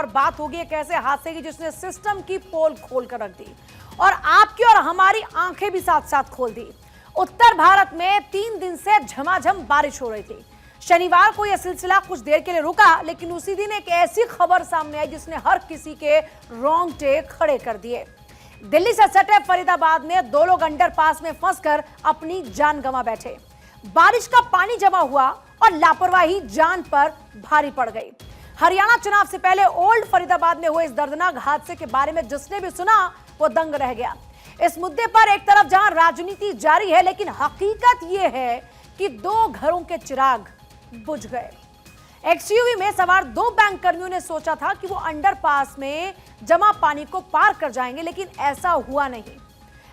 और बात होगी एक ऐसे हादसे की जिसने सिस्टम की पोल खोल कर रख दी और आपकी और हमारी आंखें भी साथ साथ खोल दी। उत्तर भारत में 3 दिन से झमाझम बारिश हो रही थी। शनिवार को यह सिलसिला कुछ देर के लिए रुका, लेकिन उसी दिन एक ऐसी खबर सामने आई जिसने हर किसी के रोंगटे खड़े कर दिए। दिल्ली से सटे फरीदाबाद में 2 लोग अंडरपास में फंसकर अपनी जान गंवा बैठे। बारिश का पानी जमा हुआ और लापरवाही जान पर भारी पड़ गई। हरियाणा चुनाव से पहले ओल्ड फरीदाबाद में हुए इस दर्दनाक हादसे के बारे में जिसने भी सुना वो दंग रह गया। इस मुद्दे पर एक तरफ जहां राजनीति जारी है, लेकिन हकीकत यह है कि 2 घरों के चिराग बुझ गए। एक्सयूवी में सवार 2 बैंक कर्मियों ने सोचा था कि वो अंडरपास में जमा पानी को पार कर जाएंगे, लेकिन ऐसा हुआ नहीं।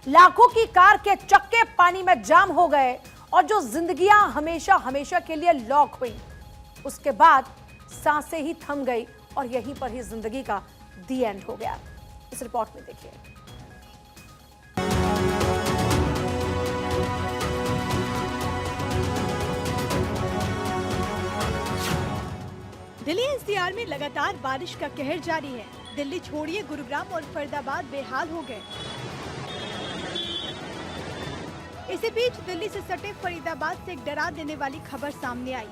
लाखों की कार के चक्के पानी में जाम हो गए और जो जिंदगियां हमेशा हमेशा के लिए लॉक हुई, उसके बाद सांसें ही थम गई और यहीं पर ही जिंदगी का दी एंड हो गया। इस रिपोर्ट में देखिए। दिल्ली एनसीआर में लगातार बारिश का कहर जारी है। दिल्ली छोड़िए, गुरुग्राम और फरीदाबाद बेहाल हो गए। इसी बीच दिल्ली से सटे फरीदाबाद से एक डरा देने वाली खबर सामने आई।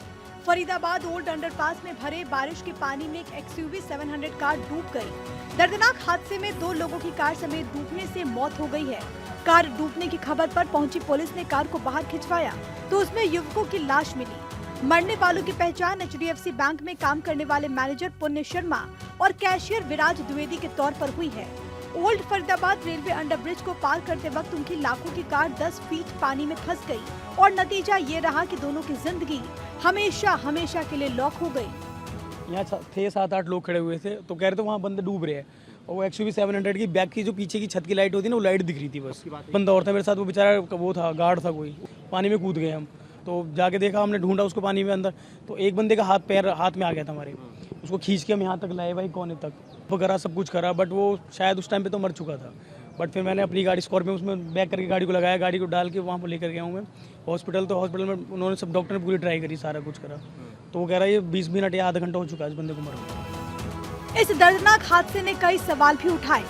फरीदाबाद ओल्ड अंडरपास में भरे बारिश के पानी में एक एक्सयूवी 700 कार डूब गई। दर्दनाक हादसे में 2 लोगों की कार समेत डूबने से मौत हो गई है। कार डूबने की खबर पर पहुंची पुलिस ने कार को बाहर खिंचवाया तो उसमें युवकों की लाश मिली। मरने वालों की पहचान HDFC बैंक में काम करने वाले मैनेजर पुण्य शर्मा और कैशियर विराज द्विवेदी के तौर पर हुई है। ओल्ड फरीदाबाद रेलवे अंडरब्रिज को पार करते वक्त उनकी लाखों की कार 10 फीट पानी में फंस गई और नतीजा ये रहा कि दोनों की जिंदगी हमेशा हमेशा के लिए लॉक हो गई। यहाँ थे 7-8 लोग खड़े हुए थे तो कह रहे थे वहाँ बंदे डूब रहे हैं और वो एक्सयूवी 700 की बैक की जो पीछे की छत की लाइट होती है ना, वो लाइट दिख रही थी बस। बंदा और था मेरे साथ, वो बेचारा वो था, गार्ड था कोई। पानी में कूद गए हम, तो जाके देखा, हमने ढूंढा उसको पानी में अंदर, तो एक बंदे का हाथ पैर हाथ में आ गया था हमारे। उसको खींच के हम यहाँ तक लाए भाई, कोने तक वगैरह सब कुछ करा, बट वो शायद उस टाइम पे तो मर चुका था। बट फिर मैंने अपनी गाड़ी स्कॉर्पियो उसमें बैक करके गाड़ी को लगाया, गाड़ी को डाल के वहाँ पर लेकर गया हूँ मैं हॉस्पिटल। तो हॉस्पिटल में उन्होंने सब डॉक्टर ने पूरी ट्राई करी, सारा कुछ करा, तो वो कह रहा है ये 20 मिनट या आधा घंटा हो चुका है इस बंदे को मरे। इस दर्दनाक हादसे ने कई सवाल भी उठाए।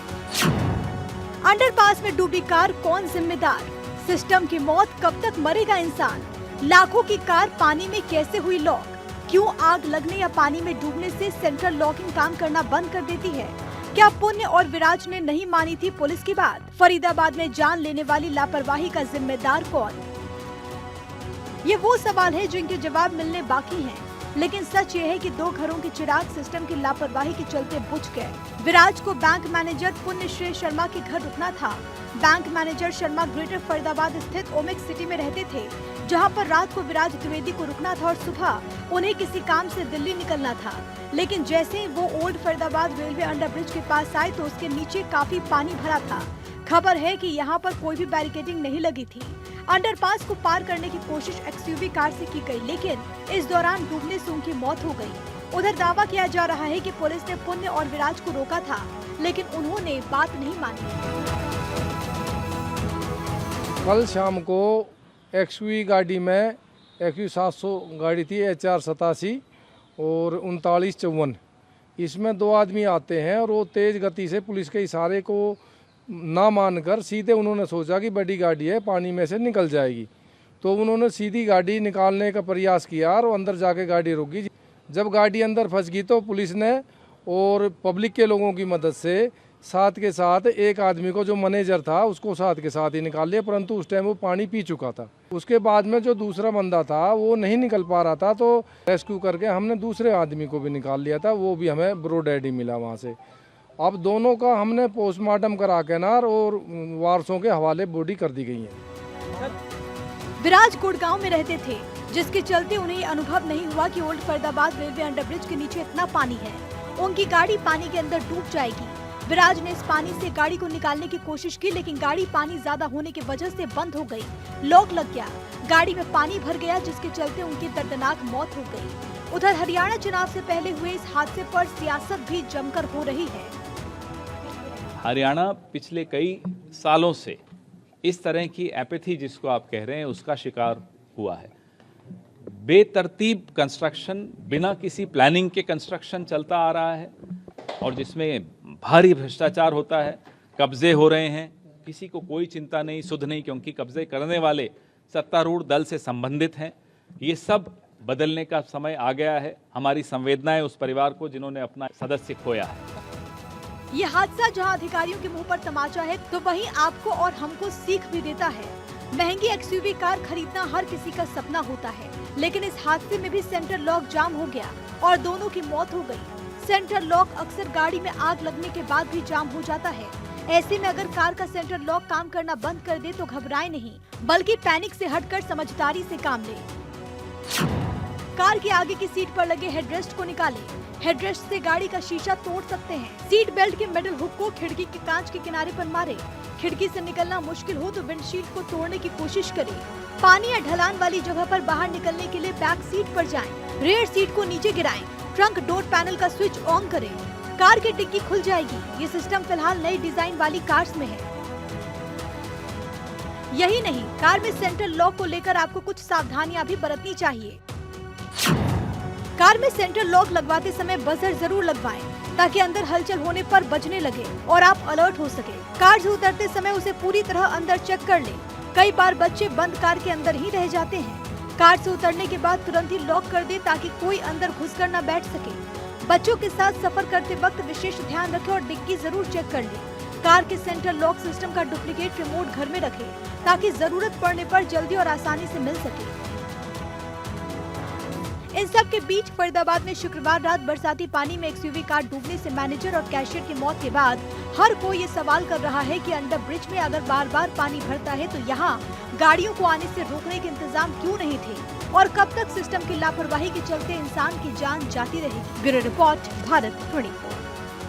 अंडरपास में डूबी कार, कौन जिम्मेदार? सिस्टम की मौत, कब तक मरेगा इंसान? लाखों की कार पानी में कैसे हुई लॉक? क्यों आग लगने या पानी में डूबने से सेंट्रल लॉकिंग काम करना बंद कर देती है? क्या पुण्य और विराज ने नहीं मानी थी पुलिस की बात? फरीदाबाद में जान लेने वाली लापरवाही का जिम्मेदार कौन? ये वो सवाल है जिनके जवाब मिलने बाकी हैं। लेकिन सच ये है कि 2 घरों के चिराग सिस्टम की लापरवाही के चलते बुझ गए। विराज को बैंक मैनेजर पुण्य श्री शर्मा के घर रुकना था। Bank manager Sharma greater Faridabad स्थित ओमिक सिटी में रहते थे, जहां पर रात को विराज द्विवेदी को रुकना था और सुबह उन्हें किसी काम से दिल्ली निकलना था। लेकिन जैसे ही वो ओल्ड फरीदाबाद रेलवे अंडरब्रिज के पास आए तो उसके नीचे काफी पानी भरा था। खबर है कि यहाँ पर कोई भी बैरिकेडिंग नहीं लगी थी। अंडरपास को पार करने की कोशिश एक्सयूवी कार से की गई, लेकिन इस दौरान डूबने से उनकी मौत हो गई। उधर दावा किया जा रहा है कि पुलिस ने पुण्य और विराज को रोका था, लेकिन उन्होंने बात नहीं मानी। कल शाम को एक्सयूवी गाड़ी में एक्सयूवी 700 गाड़ी थी HR 87 और 3954, इसमें 2 आदमी आते हैं और वो तेज गति से पुलिस के इशारे को ना मानकर सीधे उन्होंने सोचा कि बड़ी गाड़ी है, पानी में से निकल जाएगी, तो उन्होंने सीधी गाड़ी निकालने का प्रयास किया और अंदर जाके गाड़ी रुक गई। जब गाड़ी अंदर फंस गई तो पुलिस ने और पब्लिक के लोगों की मदद से साथ के साथ एक आदमी को, जो मैनेजर था, उसको साथ के साथ ही निकाल लिया, परंतु उस टाइम वो पानी पी चुका था। उसके बाद में जो दूसरा बंदा था वो नहीं निकल पा रहा था, तो रेस्क्यू करके हमने दूसरे आदमी को भी निकाल लिया था, वो भी हमें ब्रो डैडी मिला वहाँ से। अब दोनों का हमने पोस्टमार्टम करा के ना और वारसों के हवाले बॉडी कर दी गई है। विराज गुड़गांव में रहते थे, जिसके चलते उन्हें अनुभव नहीं हुआ कि ओल्ड फरीदाबाद रेलवे अंडरब्रिज के नीचे इतना पानी है। उनकी गाड़ी पानी के अंदर डूब जाएगी। विराज ने इस पानी से गाड़ी को निकालने की कोशिश की, लेकिन गाड़ी पानी ज्यादा होने की वजह से बंद हो गई, लॉक लग गया, गाड़ी में पानी भर गया, जिसके चलते उनकी दर्दनाक मौत हो गई। उधर हरियाणा चुनाव से पहले हुए इस हादसे पर सियासत भी जमकर हो रही है। हरियाणा पिछले कई सालों से इस तरह की एपैथी, जिसको आप कह रहे हैं, उसका शिकार हुआ है। बेतरतीब कंस्ट्रक्शन, बिना किसी प्लानिंग के कंस्ट्रक्शन चलता आ रहा है। और जिसमें भारी भ्रष्टाचार होता है, कब्जे हो रहे हैं, किसी को कोई चिंता नहीं, सुध नहीं, क्योंकि कब्जे करने वाले सत्तारूढ़ दल से संबंधित हैं। ये सब बदलने का समय आ गया है। हमारी संवेदनाएं उस परिवार को जिन्होंने अपना सदस्य खोया है। ये हादसा जहां अधिकारियों के मुंह पर तमाचा है, तो वहीं आपको और हमको सीख भी देता है। महंगी एक्सयूवी कार खरीदना हर किसी का सपना होता है, लेकिन इस हादसे में भी सेंटर लॉक जाम हो गया और दोनों की मौत हो गई। सेंटर लॉक अक्सर गाड़ी में आग लगने के बाद भी जाम हो जाता है। ऐसे में अगर कार का सेंटर लॉक काम करना बंद कर दे तो घबराए नहीं, बल्कि पैनिक से हटकर समझदारी से काम ले। कार के आगे की सीट पर लगे हेडरेस्ट को निकालें। हेडरेस्ट से गाड़ी का शीशा तोड़ सकते हैं। सीट बेल्ट के मेटल हुक को खिड़की के कांच के किनारे पर मारें। खिड़की से निकलना मुश्किल हो तो विंडशील्ड को तोड़ने की कोशिश करें। पानी या ढलान वाली जगह पर बाहर निकलने के लिए बैक सीट पर जाएं। रेयर सीट को नीचे गिराएं। ट्रंक डोर पैनल का स्विच ऑन करें। कार की डिग्गी खुल जाएगी। ये सिस्टम फिलहाल नई डिजाइन वाली कार्स में है। यही नहीं, कार में सेंटर लॉक को लेकर आपको कुछ सावधानियां भी बरतनी चाहिए। कार में सेंटर लॉक लगवाते समय बजर जरूर लगवाएं, ताकि अंदर हलचल होने पर बजने लगे और आप अलर्ट हो सके। कार से उतरते समय उसे पूरी तरह अंदर चेक कर लें। कई बार बच्चे बंद कार के अंदर ही रह जाते हैं। कार से उतरने के बाद तुरंत ही लॉक कर दे, ताकि कोई अंदर घुसकर न बैठ सके। बच्चों के साथ सफर करते वक्त विशेष ध्यान रखें और डिग्गी जरूर चेक कर लें। कार के सेंटर लॉक सिस्टम का डुप्लीकेट रिमोट घर में रखें, ताकि जरूरत पड़ने पर जल्दी और आसानी से मिल सके। इन सब के बीच फरीदाबाद में शुक्रवार रात बरसाती पानी में एक्सयूवी कार डूबने से मैनेजर और कैशियर की मौत के बाद हर कोई ये सवाल कर रहा है कि अंडर ब्रिज में अगर बार बार पानी भरता है तो यहाँ गाड़ियों को आने से रोकने के इंतजाम क्यों नहीं थे, और कब तक सिस्टम की लापरवाही के चलते इंसान की जान जाती रहेगी। Bureau report, Bharat 24।